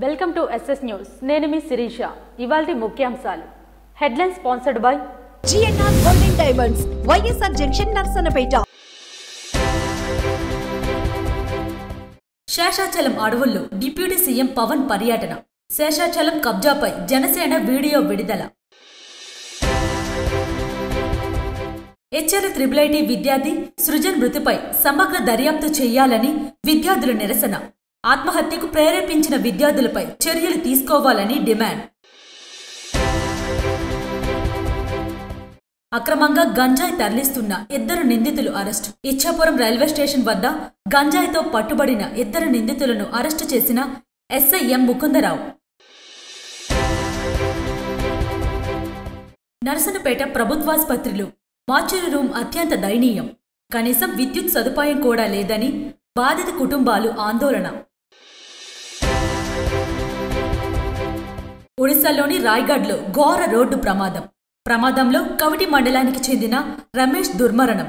Welcome to SS news. నేను మీ శిరీష. ఇవాల్టి ముఖ్యాంశాలు. Headline sponsored by GNR golden diamonds, YSR junction, Narasannapeta. Seshachalam అడవుల్లో డిప్యూటీ సీఎం పవన్ పర్యటన. శేషాచలం కబ్జాపై జనసేన వీడియో విడుదల. హెచ్ఆర్ IIIT విద్యార్థి సృజన్ మృతిపై సమగ్ర దర్యాప్తు చేయాలని విద్యార్థుల నిరసన. ఆత్మహత్యకు ప్రేరేపించిన విద్యార్థులపై చర్యలు తీసుకోవాలని డిమాండ్. అక్రమంగా గంజాయి తరలిస్తున్న 2 నిందితులు అరెస్టు. ఇచ్చాపురం రైల్వే స్టేషన్ వద్ద గంజాయితో పట్టుబడిన 2 నిందితులను అరెస్టు చేసిన ఎస్ఐ ఎం ముకుందరావు. నర్సన్నపేట ప్రభుత్వాసుపత్రిలో మార్చురీ రూమ్ అత్యంత దయనీయం. కనీసం విద్యుత్ సదుపాయం కూడా లేదని బాధిత కుటుంబాలు ఆందోళన. ఒడిశాలోని రాయ్గఢ్లో ఘోర రోడ్డు ప్రమాదంలో కవటి మండలానికి చెందిన రమేష్ దుర్మరణం.